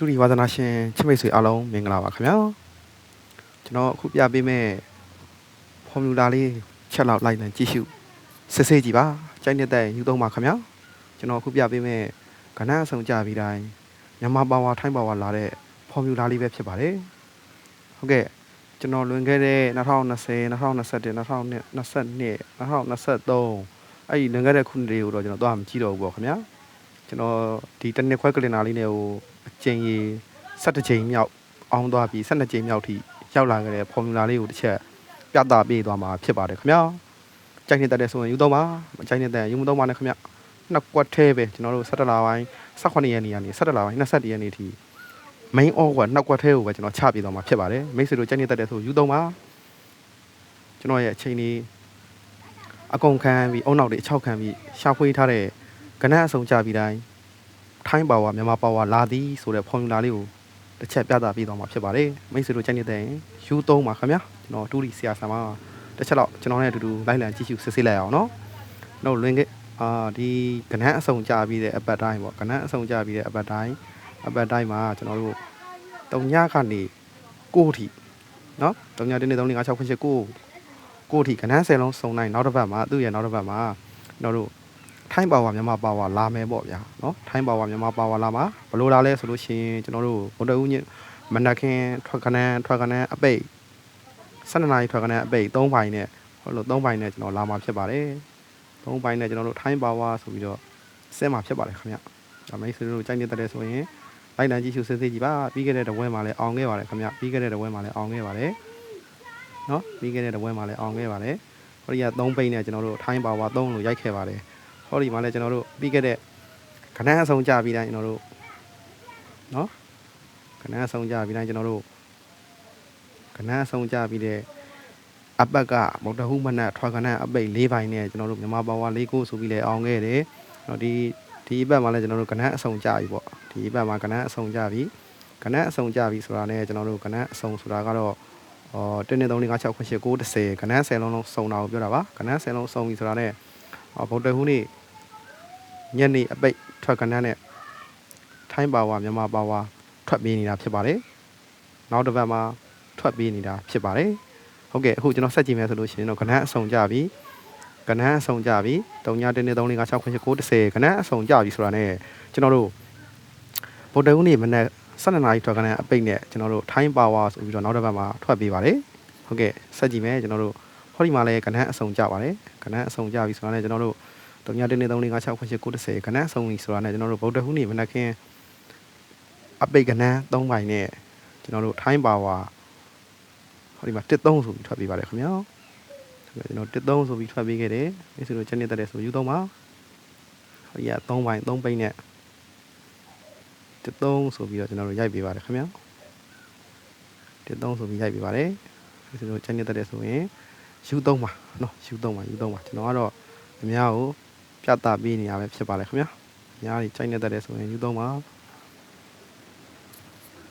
တူဒီဝါသနာရှင်ချစ်မိတ်ဆွေအားလုံးမင်္ဂလာပါခင်ဗျာကျွန်တော်အခုပြပေးမယ့်ဖော်မြူလာလေးချက်လောက်လိုက်လံကြည့်ရှုစစ်ဆေးကြည့်ပါကြိုက်နေတဲ့ယူသုံးပါခင်ဗျာကျွန်တော်အခုပြပေးမယ့်ကဏ္ဍအဆုံးကြပြီးတိုင်းမြန်မာပါဝါထိုင်းပါဝါလာတဲ့ဖော်မြူလာလေးပဲဖြစ်ပါတယ်ဟုတ်ကဲ့ကျွန်တော်လွန်ခဲ့တဲ့2020 2021 2022 2023အဲ့ဒီလွန်ခဲ့တဲ့ခုနှစ်တွေကိုတော့ကျွန်တော်တော့မကြည့်တော့ဘူးပေါ့ခင်ဗျာကျွန်တော်ဒီတစ်နှစ်ခွဲကလင်နာလေးနဲ့ဟိုအချိန်ကြီး17ချိန်မြောက်အောင်သွားပြီး12ချိန်မြောက်ထိရောက်လာခဲ့တဲ့ဖော်မြူလာလေးကိုတစ်ချက်ပြသပေးသွားမှာဖြစ်ပါတယ်ခင်ဗျာကြိုက်နေတဲ့ဆိုရင်ယူသုံးပါမကြိုက်နေတဲ့ယူမသုံးပါနဲ့ခင်ဗျာနှစ်ကွက်သေးပဲကျွန်တော်တို့17လပိုင်း18ရက်နေ့ကနေ17လပိုင်း21ရက်နေ့ထိ main order နှစ်ကွက်သေးကိုပဲကျွန်တော်ချပြသွားမှာဖြစ်ပါတယ်မိတ်ဆွေတို့ကြိုက်နေတဲ့ဆိုယူသုံးပါကျွန်တော်ရဲ့အချိန်လေးအကုန်ခံပြီးအုံနောက်တွေအချောက်ခံပြီးရှာဖွေထားတဲ့ကဏ္ဍအဆုံးကြပြီးတိုင်းထိုင်းပါဝါမြန်မာပါဝါလာသည်ဆိုတဲ့ဖော်မြူလာလေးကိုတစ်ချက်ပြသပေးသွားမှာဖြစ်ပါတယ်မိတ်ဆွေတို့ကြိုက်နေတဲ့ယူသုံးပါခင်ဗျာကျွန်တော်တူရီဆရာဆာမတစ်ချက်တော့ကျွန်တော်နဲ့အတူတူလိုက်လံကြည့်ရှုစစ်ဆေးလိုက်အောင်နော်တော့လွင်ကဒီကဏ္ဍအဆုံးကြပြီးတဲ့အပတ်တိုင်းပေါ့ကဏ္ဍအဆုံးကြပြီးတဲ့အပတ်တိုင်းမှာကျွန်တော်တို့3ညကနေ9ထိနော်3ည1 2 3 4 5 6 7 8 9ထိကဏ္ဍ10လုံးစုံနိုင်နောက်တစ်ပတ်မှာသူ့ရဲ့နောက်တစ်ပတ်မှာကျွန်တော်တို့ထိုင်းပါဝါမြန်မာပါဝါလာမယ်ပေါ့ဗျာနော်ထိုင်းပါဝါမြန်မာပါဝါလာမှာဘလို့လာလဲဆိုလို့ရှိရင်ကျွန်တော်တို့ဗုဒ္ဓဦးညမနက်ခင်းထွက်ကနန်းအပိတ်12နာရီထွက်ကနန်းအပိတ်3ပိုင်းနဲ့ဟိုလို3ပိုင်းနဲ့ကျွန်တော်လာမှာဖြစ်ပါတယ်3ပိုင်းနဲ့ကျွန်တော်တို့ထိုင်းပါဝါဆိုပြီးတော့ဆင်းမှာဖြစ်ပါတယ်ခင်ဗျဒါမိတ်ဆွေတို့ကြိုက်နေတဲ့ဆိုရင်လိုက်လံကြည့်ရှုစစ်ဆေးကြည့်ပါပြီးခဲ့တဲ့တပွဲမှာလည်းအောင်ခဲ့ပါတယ်ခင်ဗျပြီးခဲ့တဲ့တပွဲမှာလည်းအောင်ခဲ့ပါတယ်နော်ပြီးခဲ့တဲ့တပွဲမှာလည်းအောင်ခဲ့ပါတယ်ဟိုဒီက3ပိတ်နဲ့ကျွန်တော်တို့ထိုင်းပါဝါ3လို့ရိုက်ခဲ့ပါတယ်ဟောဒီမှာလည်းကျွန်တော်တို့ပြီးခဲ့တဲ့ကဏ္ဍအဆုံးကြပြီးတိုင်းကျွန်တော်တို့နော်ကဏ္ဍအဆုံးကြပြီးတိုင်းကျွန်တော်တို့ကဏ္ဍအဆုံးကြပြီးတဲ့အပတ်ကဗုဒ္ဓဟူးမနက်ထွာကဏ္ဍအပိတ်4ပိုင်းနဲ့ကျွန်တော်တို့မြန်မာပါဝါ4ကိုဆိုပြီးလဲအောင်ခဲ့တယ်နော်ဒီအပတ်မှာလည်းကျွန်တော်တို့ကဏ္ဍအဆုံးကြပြီပေါ့ဒီအပတ်မှာကဏ္ဍအဆုံးကြပြီကဏ္ဍအဆုံးကြပြီဆိုတာနဲ့ကျွန်တော်တို့ကဏ္ဍအဆုံးဆိုတာကတော့1 2 3 4 5 6 9 10ကဏ္ဍ10လုံးလုံးစုံတာကိုပြောတာပါကဏ္ဍ10လုံးစုံပြီဆိုတာနဲ့ဗုဒ္ဓဟူးနေ့ညနေအပိတ်ထွက်ကဏ္ဍနဲ့ထိုင်းပါဝါမြန်မာပါဝါထွက်ပြေးနေတာဖြစ်ပါတယ်နောက်တစ်ပတ်မှာထွက်ပြေးနေတာဖြစ်ပါတယ်ဟုတ်ကဲ့အခုကျွန်တော်ဆက်ကြည့်မယ်ဆိုလို့ရှိရင်တော့ကဏ္ဍအဆုံးကြပြီကဏ္ဍအဆုံးကြပြီ3ည1 2 3 4 5 6 9 10ကဏ္ဍအဆုံးကြပြီဆိုတာနဲ့ကျွန်တော်တို့ဗုဒ္ဓဟူးနေ့မနက်12နာရီထွက်ကဏ္ဍအပိတ်နဲ့ကျွန်တော်တို့ထိုင်းပါဝါဆိုပြီးတော့နောက်တစ်ပတ်မှာထွက်ပြေးပါတယ်ဟုတ်ကဲ့ဆက်ကြည့်မယ်ကျွန်တော်တို့ဟောဒီမှာလည်းကဏ္ဍအဆုံးကြပါတယ်ကဏ္ဍအဆုံးကြပြီဆိုတာနဲ့ကျွန်တော်တို့3ည1 2 3 4 5 6 9 10ကဏ္ဍအဆုံးပြီဆိုတာနဲ့ကျွန်တော်တို့ဗုဒ္ဓဟူးနေ့မနက်ခင်းအပိတ်ကဏ္ဍ3ပိုင်းနဲ့ကျွန်တော်တို့ထိုင်းပါဝါဟောဒီမှာ13ဆိုပြီးထွက်ပြေးပါတယ်ခင်ဗျာကျွန်တော်13ဆိုပြီးထွက်ပြေးခဲ့တယ်ဒီဆိုတော့ချက်နေတဲ့ဆိုယူသုံးပါဟောဒီက3ပိုင်း3ပိတ်နဲ့13ဆိုပြီးတော့ကျွန်တော်တို့ရိုက်ပေးပါတယ်ခင်ဗျာ13ဆိုပြီးရိုက်ပေးပါတယ်ဒီဆိုတော့ချက်နေတဲ့ဆိုရင်ယူသုံးပါနော်ယူသုံးပါကျွန်တော်ကတော့အများကိုပြသပေးနေရပဲဖြစ်ပါလေခင်ဗျာအများကြီးချက်နေတဲ့ဆိုရင်ယူသုံးပါ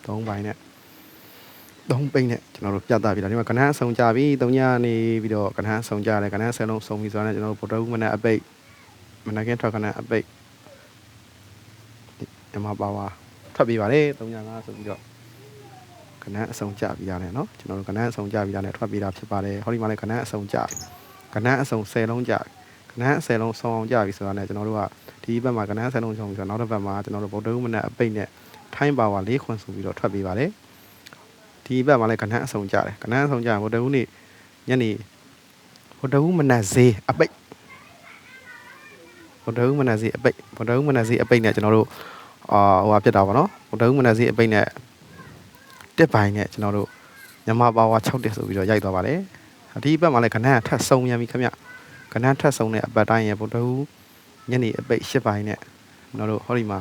3ပိုင်းနဲ့3ပိတ်နဲ့ကျွန်တော်တို့ပြသပြီးတော့ဒီမှာကဏ္ဍအဆုံးကြပြီ3ညနေပြီးတော့ကဏ္ဍအဆုံးကြတယ်ကဏ္ဍ10လုံးစုံပြီဆိုတာနဲ့ကျွန်တော်တို့ဗုဒ္ဓဟူးမနက်အပိတ်မနက်ခင်းထွက်ကဏ္ဍအပိတ်မြန်မာပါဝါထွက်ပြီးပါတယ်3ည5ဆိုပြီးတော့ကဏ္ဍအဆုံးကြပြီးတာနဲ့เนาะကျွန်တော်တို့ကဏ္ဍအဆုံးကြပြီးတာနဲ့ထွက်ပြီးတာဖြစ်ပါတယ်ဟောဒီမှာလည်းကဏ္ဍအဆုံးကြကဏ္ဍအဆုံး10လုံးကြကဏ္ဍ10လုံးစုံအောင်ကြပြီဆိုတာနဲ့ကျွန်တော်တို့ကဒီဘက်မှာကဏ္ဍ10လုံးစုံပြီဆိုတော့နောက်တစ်ဘက်မှာကျွန်တော်တို့ဗုဒ္ဓဟူးမနက်အပိတ်နဲ့ထိုင်းပါဝါ4ခွန်ဆိုပြီးတော့ထွက်ပြီးပါတယ်ဒီဘက်မှာလည်းကဏ္ဍအဆုံးကြတယ်ကဏ္ဍအဆုံးကြဗုဒ္ဓဟူးနေ့ညနေဗုဒ္ဓဟူးမနက်ဈေးအပိတ်ဗုဒ္ဓဟူးမနက်ဈေးအပိတ်ဗုဒ္ဓဟူးမနက်ဈေးအပိတ်နဲ့ကျွန်တော်တို့ဟိုဟာဖြစ်တာပါနော်ဗုဒ္ဓဟူးမနက်ဈေးအပိတ်နဲ့တစ်ပိုင်းနဲ့ကျွန်တော်တို့မြန်မာပါဝါ6တက်ဆိုပြီးတော့ရိုက်သွားပါတယ်ဒီဘက်မှာလည်းကဏ္ဍထပ်ဆုံးရပြီခင်ဗျကဏ္ဍထပ်ဆုံးတဲ့အပတ်တိုင်းရဲ့ဗုဒ္ဓဟူးညနေအပိတ်8ပိုင်းနဲ့ကျွန်တော်တို့ဟောဒီမှာ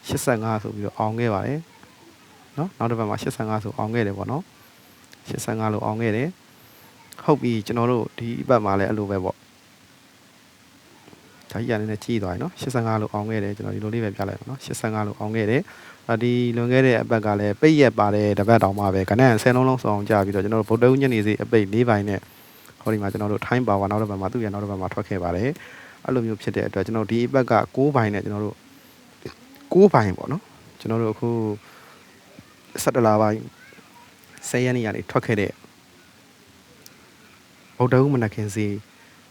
85ဆိုပြီးတော့အောင်ခဲ့ပါတယ်နော်နောက်တစ်ပတ်မှာ85ဆိုအောင်ခဲ့တယ်ပေါ့နော်85လို့အောင်ခဲ့တယ်ဟုတ်ပြီကျွန်တော်တို့ဒီဘက်မှာလည်းအဲ့လိုပဲပေါ့ဒါကြီးရနေတဲ့ကြီးသွားပြီနော်85လို့အောင်ခဲ့တယ်ကျွန်တော်ဒီလိုလေးပဲပြလိုက်ပါနော်85လို့အောင်ခဲ့တယ်ဒီလွန်ခဲ့တဲ့အပတ်ကလည်းပိတ်ရက်ပါတယ်တပတ်တောင်မှပဲကဏ္ဍ10လုံးလုံးဆောင်ကြပြီးတော့ကျွန်တော်တို့ဗုဒ္ဓဦးညနေစီအပိတ်4ပိုင်းနဲ့ဟောဒီမှာကျွန်တော်တို့ထိုင်းပါဝါနောက်တစ်ပတ်မှာသူ့ရနောက်တစ်ပတ်မှာထွက်ခဲ့ပါတယ်အဲ့လိုမျိုးဖြစ်တဲ့အတွက်ကျွန်တော်ဒီအပတ်က6ပိုင်းနဲ့ကျွန်တော်တို့6ပိုင်းပေါ့နော်ကျွန်တော်တို့အခု 17လပိုင်း10ရက်နေ့ကနေထွက်ခဲ့တဲ့ဗုဒ္ဓဦးမနက်ခင်းဈေး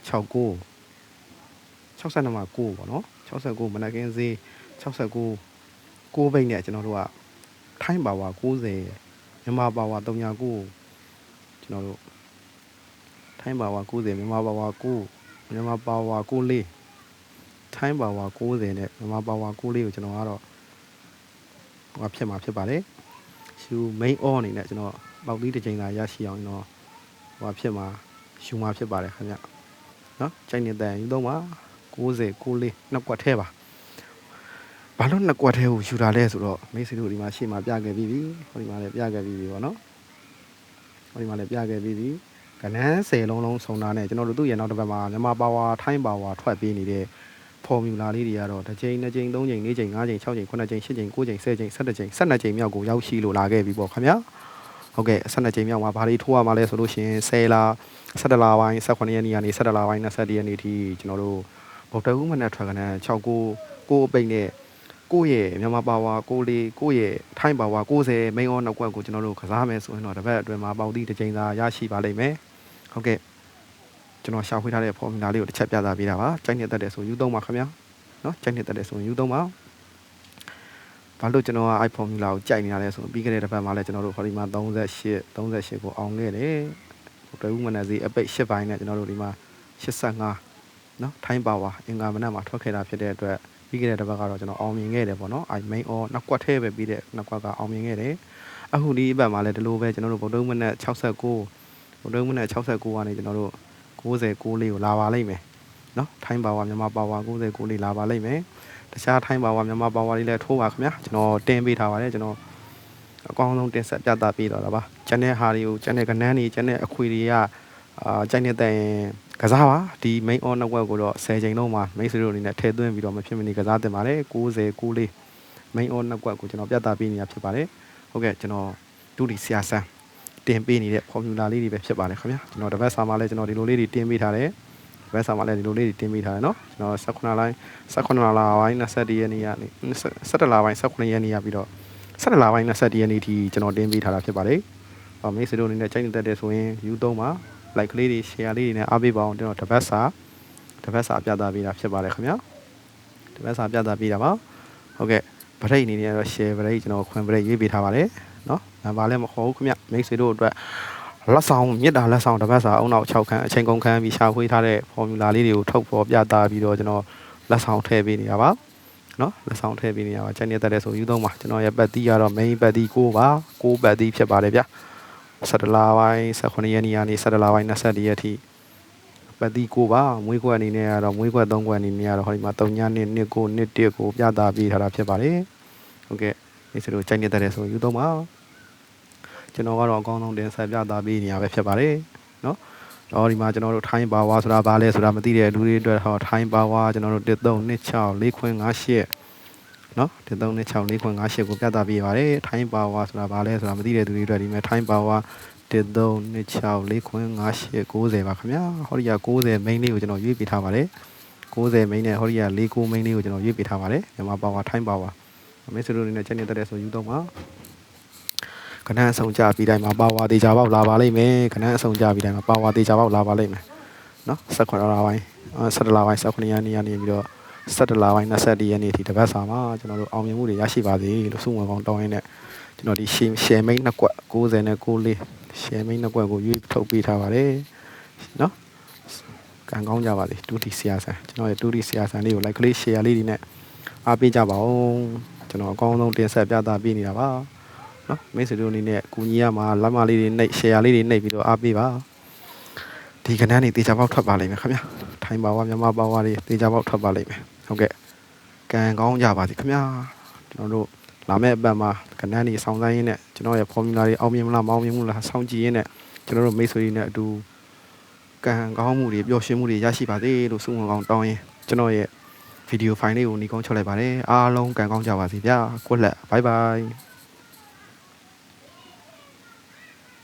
69 62မှာ9ပေါ့နော်69မနက်ခင်းဈေး69 9ဘိတ်နဲ့ကျွန်တော်တို့ကထိုင်းပါဝါ90မြန်မာပါဝါ39ကျွန်တော်တို့ထိုင်းပါဝါ90မြန်မာပါဝါ9မြန်မာပါဝါ94ထိုင်းပါဝါ90နဲ့မြန်မာပါဝါ94ကိုကျွန်တော်ကတော့ဟိုဖြစ်မှာဖြစ်ပါတယ်ရှူ main on အနေနဲ့ကျွန်တော်ပေါက်သီးတစ်ချိန်သာရရှိအောင်ကျွန်တော်ဟိုဖြစ်မှာရှူမှာဖြစ်ပါတယ်ခင်ဗျနော်ကြိုက်နေတဲ့ယူသုံးပါ90 94နှစ်ကွက်ထဲပါဘာလို့နှစ်ကွက်ထဲကိုယူတာလဲဆိုတော့မိတ်ဆွေတို့ဒီမှာရှေ့မှာပြခဲ့ပြီးပြီဟိုဒီမှာလည်းပြခဲ့ပြီးပြီပေါ့နော်ဟိုဒီမှာလည်းပြခဲ့ပြီးပြီကနန်း10လုံးစုံတာနဲ့ကျွန်တော်တို့သူ့ရဲ့နောက်တစ်ပတ်မှာမြန်မာပါဝါထိုင်းပါဝါထွက်ပေးနေတဲ့ဖော်မြူလာလေးတွေကတော့တစ်ချိန်2ချိန်3ချိန်4ချိန်5ချိန်6ချိန်9ချိန်10ချိန်9ချိန်10ချိန်12ချိန်12ချိန်မြောက်ကိုရောက်ရှိလို့လာခဲ့ပြီပေါ့ခင်ဗျာဟုတ်ကဲ့12ချိန်မြောက်မှာဘာတွေထိုးရမှာလဲဆိုလို့ရှိရင်10လ17လပိုင်း18ရက်နေ့ကနေ17လပိုင်း21ရက်နေ့ထိကျွန်တော်တို့ဗုဒ္ဓဦးမနက်ထွက်ကနန်း69ကိုအပိတ်နဲ့ကိုယ့်ရဲ့မြန်မာပါဝါ94ကိုယ့်ရဲ့ထိုင်းပါဝါ90မိန်အောနောက်ကွက်ကိုကျွန်တော်တို့ကစားမယ်ဆိုရင်တော့တစ်ပတ်အတွင်းမှာပေါက်သီးတစ်ချိန်သာရရှိပါလိမ့်မယ်ဟုတ်ကဲ့ကျွန်တော်ရှာဖွေထားတဲ့ဖော်မြူလာလေးကိုတစ်ချက်ပြသပေးတာပါကြိုက်နေတတ်တယ်ဆိုယူသုံးပါခင်ဗျာနော်ကြိုက်နေတတ်တယ်ဆိုယူသုံးပါဘာလို့ကျွန်တော်က iPhone မြူလာကိုကြိုက်နေတာလဲဆိုပြီးခဲ့တဲ့တစ်ပတ်မှာလည်းကျွန်တော်တို့ခေါ်ဒီမှာ38ကိုအောင်ခဲ့တယ်ဗုဒ္ဓဦးမနက်ဈေးအပိတ်8ပိုင်းနဲ့ကျွန်တော်တို့ဒီမှာ85နော်ထိုင်းပါဝါအင်္ဂါမနက်မှာထွက်ခဲ့တာဖြစ်တဲ့အတွက်ပြီးခဲ့တဲ့တစ်ပတ်ကတော့ကျွန်တော်အောင်မြင်ခဲ့တယ်ပေါ့နော်အဲ main or နှစ်ကွက်ထဲပဲပြီးတဲ့နှစ်ကွက်ကအောင်မြင်ခဲ့တယ်အခုဒီဘက်မှာလည်းဒီလိုပဲကျွန်တော်တို့ဗုဒ္ဓဦးမနက်69ဗုဒ္ဓဦးမနက်69ကနေကျွန်တော်တို့90 လေးကိုလာပါလိမ့်မယ်နော်ထိုင်းပါဝါမြန်မာပါဝါ90 လေးလာပါလိမ့်မယ်တခြားထိုင်းပါဝါမြန်မာပါဝါတွေလည်းထိုးပါခင်ဗျာကျွန်တော်တင်ပေးထားပါတယ်ကျွန်တော်အကောင်းဆုံးတင်ဆက်ပြသပေးတော့တာပါကျန်တဲ့ဟာတွေကိုကျန်တဲ့ကနန်းတွေကျန်တဲ့အခွေတွေကကြိုက်နေတဲ့ကစားပါဒီ main on network ကိုတော့10ချိန်လုံးမှာမိတ်ဆွေတို့အနေနဲ့ထည့်သွင်းပြီးတော့မဖြစ်မနေကစားတင်ပါတယ်90 လေး main on network ကိုကျွန်တော်ပြသပေးနေတာဖြစ်ပါတယ်ဟုတ်ကဲ့ကျွန်တော်ဒုတိဆရာဆန်းတင်ပေးနေတဲ့ formula လေးတွေပဲဖြစ်ပါတယ်ခင်ဗျာကျွန်တော်တပတ်စာမှာလည်းကျွန်တော်ဒီလိုလေးတွေတင်ပေးထားတယ်တပတ်စာမှာလည်းဒီလိုလေးတွေတင်ပေးထားတယ်เนาะကျွန်တော်18လပိုင်း21ရက်နေ့ကနေ17လပိုင်း18ရက်နေ့ရပြီးတော့17လပိုင်း21ရက်နေ့ထိကျွန်တော်တင်ပေးထားတာဖြစ်ပါတယ်မိတ်ဆွေတို့အနေနဲ့ကြိုက်နေတတ်တယ်ဆိုရင်ယူသုံးပါ like လေးတွေ share လေးတွေနဲ့အားပေးပါအောင်ကျွန်တော်တပတ်စာပြသပေးတာဖြစ်ပါတယ်ခင်ဗျာတပတ်စာပြသပေးတာပါဟုတ်ကဲ့ဗရိတ်အနေနဲ့တော့ share ဗရိတ်ကျွန်တော်ခွင့်ဗရိတ်ရေးပေးထားပါတယ်เนาะဘာလည်းမခေါ်ဘူးခင်ဗျမိတ်ဆွေတို့အတွက်လက်ဆောင်မြစ်တာလက်ဆောင်တပတ်စာအုံနောက်6ခန်းအချိန်ကုန်ခန်းပြီးရှာဖွေထားတဲ့ formula လေးတွေကိုထုတ်ဖော်ပြသပြီးတော့ကျွန်တော်လက်ဆောင်ထည့်ပေးနေတာပါเนาะလက်ဆောင်ထည့်ပေးနေတာပါချက်နေတတ်တဲ့ဆိုယူသုံးပါကျွန်တော်ရဲ့ပတ်တီးကတော့ main ပတ်တီး6ပါ6ပတ်တီးဖြစ်ပါတယ်ဗျ17လပိုင်း18ရက်နေ့ကနေ17လပိုင်း24ရက်ထိပတ်တီး6ပါမွေးခွက်အနေနဲ့ကတော့မွေးခွက်3ခွက်အနေနဲ့ကတော့ဟောဒီမှာ3ညနှစ်1ကို1 1ကိုပြသပေးထားတာဖြစ်ပါတယ်ဟုတ်ကဲ့ဒီဆိုတော့ချက်နေတတ်တဲ့ဆိုယူသုံးပါကျွန်တော်ကတော့အကောင်းဆုံးတင်ဆက်ပြသပေးနေရပဲဖြစ်ပါတယ်เนาะတော့ဒီမှာကျွန်တော်တို့ထိုင်းပါဝါဆိုတာဘာလဲဆိုတာမသိတဲ့လူတွေအတွက်ဟောထိုင်းပါဝါကျွန်တော်တို့1326 4.58เนาะ1326 4.58ကိုပြသပေးပါတယ်ထိုင်းပါဝါဆိုတာဘာလဲဆိုတာမသိတဲ့သူတွေအတွက်ဒီမှာထိုင်းပါဝါ1326 4.58 90ပါခင်ဗျာဟောဒီက90 main လေးကိုကျွန်တော်ရွေးပေးထားပါတယ်90 main နဲ့ဟောဒီက49 main လေးကိုကျွန်တော်ရွေးပေးထားပါတယ်မြန်မာပါဝါထိုင်းပါဝါမိတ်ဆွေတို့အနေနဲ့ချက်နေတတ်တဲ့ဆိုယူတော့ပါခဏအဆုံးကြပြီးတိုင်းမှာပါဝါတေချာပေါက်လာပါလိမ့်မယ်ခဏအဆုံးကြပြီးတိုင်းမှာပါဝါတေချာပေါက်လာပါလိမ့်မယ်เนาะ18လပိုင်း17လပိုင်း18ရက်နေ့ကနေပြီးတော့17လပိုင်း21ရက်နေ့ထိတပတ်စာမှာကျွန်တော်တို့အောင်မြင်မှုတွေရရှိပါစေလို့ဆုမွန်ကောင်းတောင်းရင်းနဲ့ကျွန်တော်ဒီ share main နှစ်ကွက်90နဲ့94 share main နှစ်ကွက်ကိုရွေးထုတ်ပေးထားပါတယ်เนาะကံကောင်းကြပါစေတူတီဆရာဆန်ကျွန်တော်ရဲ့တူတီဆရာဆန်လေးကို like လေး share လေးတွေနဲ့အားပေးကြပါဦးကျွန်တော်အကောင်းဆုံးတင်ဆက်ပြသပေးနေတာပါနော်မိတ်ဆွေတို့အနေနဲ့ကိုကြီးရမှာလက်မလေးတွေနှိပ် share လေးတွေနှိပ်ပြီးတော့အားပေးပါဒီကဏ္ဍနေတေချာပေါက်ထွက်ပါလိမ့်မယ်ခင်ဗျာထိုင်းပါဝါမြန်မာပါဝါတွေတေချာပေါက်ထွက်ပါလိမ့်မယ်ဟုတ်ကဲ့ကံကောင်းကြပါစေခင်ဗျာကျွန်တော်တို့လာမယ့်အပတ်မှာကဏ္ဍနေဆောင်းဆိုင်ရင်းနဲ့ကျွန်တော်ရဲ့ formula တွေအောင်မြင်မလားမအောင်မြင်ဘူးလားစောင့်ကြည့်ရင်းနဲ့ကျွန်တော်တို့မိတ်ဆွေတွေနဲ့အတူကံကောင်းမှုတွေပျော်ရွှင်မှုတွေရရှိပါစေလို့ဆုမွန်ကောင်းတောင်းရင်းကျွန်တော်ရဲ့ဗီဒီယိုဖိုင်လေးကိုညီကုန်းချုပ်လိုက်ပါတယ်အားလုံးကံကောင်းကြပါစေဗျာကွက်လက်ဘိုင်ဘိုင်